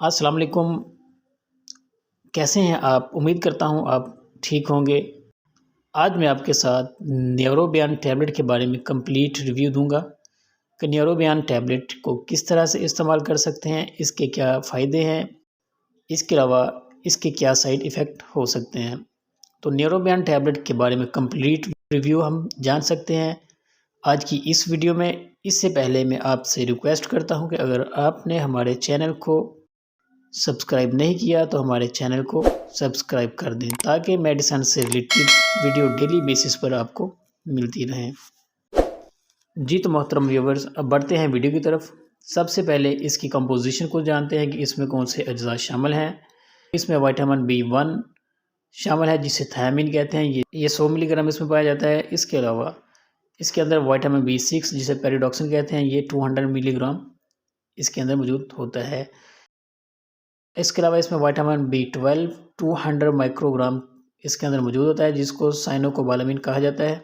अस्सलाम वालेकुम। कैसे हैं आप? उम्मीद करता हूँ आप ठीक होंगे। आज मैं आपके साथ न्यूरोबयान टैबलेट के बारे में कंप्लीट रिव्यू दूँगा कि न्यूरोबयान टैबलेट को किस तरह से इस्तेमाल कर सकते हैं, इसके क्या फ़ायदे हैं, इसके अलावा इसके क्या साइड इफ़ेक्ट हो सकते हैं। तो न्यूरोबयान टैबलेट के बारे में कंप्लीट रिव्यू हम जान सकते हैं आज की इस वीडियो में। इससे पहले मैं आपसे रिक्वेस्ट करता हूँ कि अगर आपने हमारे चैनल को सब्सक्राइब नहीं किया तो हमारे चैनल को सब्सक्राइब कर दें ताकि मेडिसिन से रिलेटेड वीडियो डेली बेसिस पर आपको मिलती रहें। जी तो मोहतरम व्यूवर्स, अब बढ़ते हैं वीडियो की तरफ। सबसे पहले इसकी कंपोजिशन को जानते हैं कि इसमें कौन से अज्जा शामिल हैं। इसमें विटामिन B1 शामिल है जिसे थायमिन कहते हैं, ये 100 मिलीग्राम इसमें पाया जाता है। इसके अलावा इसके अंदर विटामिन B6 जिसे पेरिडॉक्सिन कहते हैं, ये 200 मिलीग्राम इसके अंदर मौजूद होता है। इसके अलावा इसमें विटामिन B12 200 माइक्रोग्राम इसके अंदर मौजूद होता है जिसको साइनोकोबालामिन कहा जाता है।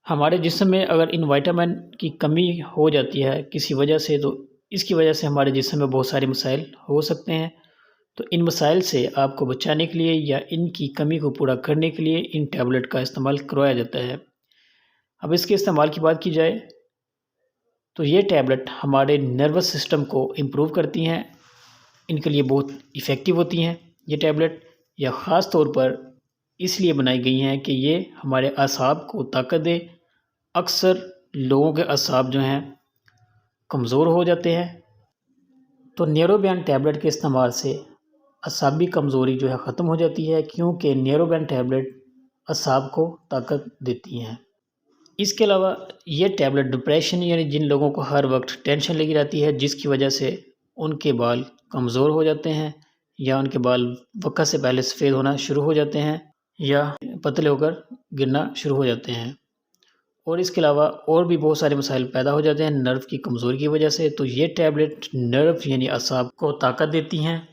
हमारे जिस्म में अगर इन विटामिन की कमी हो जाती है किसी वजह से, तो इसकी वजह से हमारे जिस्म में बहुत सारे मसाइल हो सकते हैं। तो इन मसाइल से आपको बचाने के लिए या इनकी कमी को पूरा करने के लिए इन टैबलेट का इस्तेमाल करवाया जाता है। अब इसके इस्तेमाल की बात की जाए तो ये टैबलेट हमारे नर्वस सिस्टम को इम्प्रूव करती हैं, इनके लिए बहुत इफ़ेक्टिव होती हैं। ये टैबलेट या ख़ास तौर पर इसलिए बनाई गई हैं कि ये हमारे असाब को ताकत दे। अक्सर लोगों के असाब जो हैं कमज़ोर हो जाते हैं, तो न्यूरोबयान टैबलेट के इस्तेमाल से असाबी कमज़ोरी जो है ख़त्म हो जाती है, क्योंकि न्यूरोबयान टैबलेट असाब को ताकत देती हैं। इसके अलावा ये टैबलेट डिप्रेशन यानी जिन लोगों को हर वक्त टेंशन लगी रहती है जिसकी वजह से उनके बाल कमज़ोर हो जाते हैं या उनके बाल वक्त से पहले सफ़ेद होना शुरू हो जाते हैं या पतले होकर गिरना शुरू हो जाते हैं, और इसके अलावा और भी बहुत सारे मसाइल पैदा हो जाते हैं नर्व की कमज़ोरी की वजह से, तो ये टैबलेट नर्व यानी असाब को ताकत देती हैं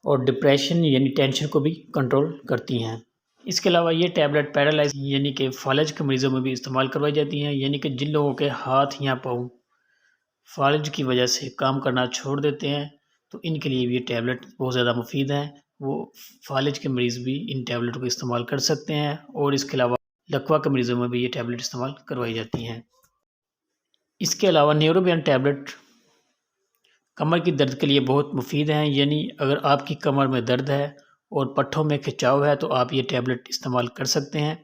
और डिप्रेशन यानी टेंशन को भी कंट्रोल करती हैं। इसके अलावा ये टैबलेट पैरालाइज यानी कि फालज के मरीज़ों में भी इस्तेमाल करवाई जाती हैं, यानी कि जिन लोगों के हाथ या पाँव फालज की वजह से काम करना छोड़ देते हैं, तो इनके लिए भी ये टैबलेट बहुत ज़्यादा मुफीद हैं। वो फालज के मरीज़ भी इन टैबलेट को इस्तेमाल कर सकते हैं, और इसके अलावा लकवा के मरीज़ों में भी ये टैबलेट इस्तेमाल करवाई जाती हैं। इसके अलावा न्यूरोबयान टैबलेट कमर की दर्द के लिए बहुत मुफीद हैं, यानी अगर आपकी कमर में दर्द है और पट्ठों में खिंचाव है तो आप ये टैबलेट इस्तेमाल कर सकते हैं।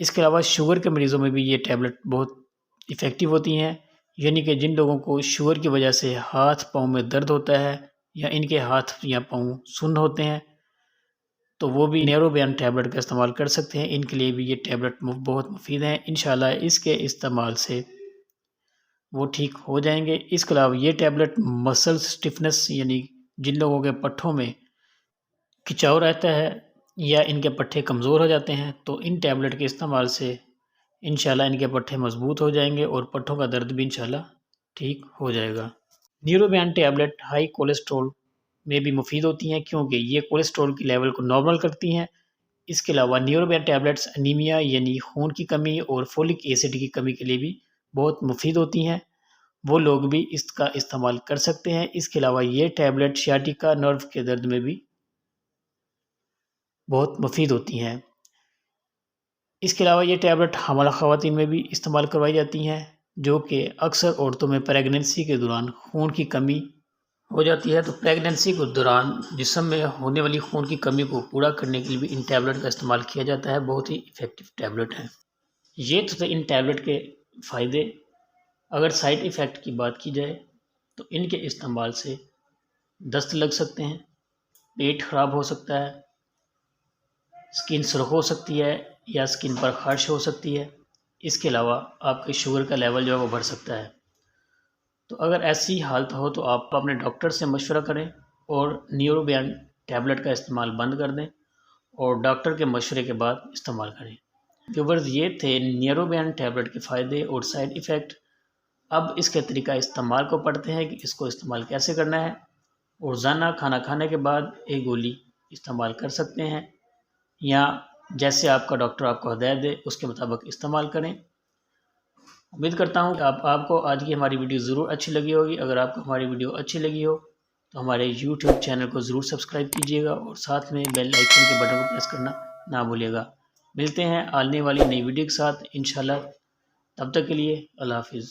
इसके अलावा शुगर के मरीज़ों में भी ये टैबलेट बहुत इफ़ेक्टिव होती हैं, यानी कि जिन लोगों को शुगर की वजह से हाथ पाँव में दर्द होता है या इनके हाथ या पाँव सुन्न होते हैं, तो वो भी न्यूरोबयान टैबलेट का इस्तेमाल कर सकते हैं। इनके लिए भी ये टैबलेट बहुत मुफीद हैं। इंशाल्लाह इसके इस्तेमाल से वो ठीक हो जाएंगे। इसके अलावा ये टैबलेट मसल स्टिफनेस यानी जिन लोगों के पट्ठों में खिंचाव रहता है या इनके पट्ठे कमज़ोर हो जाते हैं, तो इन टैबलेट के इस्तेमाल से इंशाल्लाह इनके पट्ठे मज़बूत हो जाएंगे और पट्ठों का दर्द भी इंशाल्लाह ठीक हो जाएगा। न्यूरोबयान टैबलेट हाई कोलेस्ट्रॉल में भी मुफीद होती हैं, क्योंकि ये कोलेस्ट्रॉल की लेवल को नॉर्मल करती हैं। इसके अलावा न्यूरोबयान टैबलेट्स अनीमिया यानी खून की कमी और फोलिक एसिड की कमी के लिए भी बहुत मुफीद होती हैं, वो लोग भी इसका इस्तेमाल कर सकते हैं। इसके अलावा ये टैबलेट सियाटिका नर्व के दर्द में भी बहुत मुफीद होती हैं। इसके अलावा ये टैबलेट हमला ख़वातीन में भी इस्तेमाल करवाई जाती हैं, जो कि अक्सर औरतों में प्रेगनेंसी के दौरान खून की कमी हो जाती है, तो प्रेगनेंसी के दौरान जिस्म में होने वाली खून की कमी को पूरा करने के लिए भी इन टैबलेट का इस्तेमाल किया जाता है। बहुत ही इफ़ेक्टिव टैबलेट है। ये तो थे इन टैबलेट के फ़ायदे। अगर साइड इफ़ेक्ट की बात की जाए तो इनके इस्तेमाल से दस्त लग सकते हैं, पेट ख़राब हो सकता है, स्किन सुर्ख हो सकती है या स्किन पर ख़ारिश हो सकती है। इसके अलावा आपके शुगर का लेवल जो है वो बढ़ सकता है। तो अगर ऐसी हालत हो तो आप अपने डॉक्टर से मशवरा करें और न्यूरोबयान टैबलेट का इस्तेमाल बंद कर दें और डॉक्टर के मशवरे के बाद इस्तेमाल करें। व्यूअर्स, ये थे न्यूरोबयान टैबलेट के फ़ायदे और साइड इफ़ेक्ट। अब इसके तरीका इस्तेमाल को पढ़ते हैं कि इसको इस्तेमाल कैसे करना है। रोज़ाना खाना खाने के बाद एक गोली इस्तेमाल कर सकते हैं, या जैसे आपका डॉक्टर आपको हदायत दे उसके मुताबिक इस्तेमाल करें। उम्मीद करता हूँ कि आपको आज की हमारी वीडियो ज़रूर अच्छी लगी होगी। अगर आपको हमारी वीडियो अच्छी लगी हो तो हमारे यूट्यूब चैनल को ज़रूर सब्सक्राइब कीजिएगा और साथ में बेल आइकन के बटन को प्रेस करना ना भूलिएगा। मिलते हैं आने वाली नई वीडियो के साथ इंशाल्लाह। तब तक के लिए अल्लाह हाफिज़।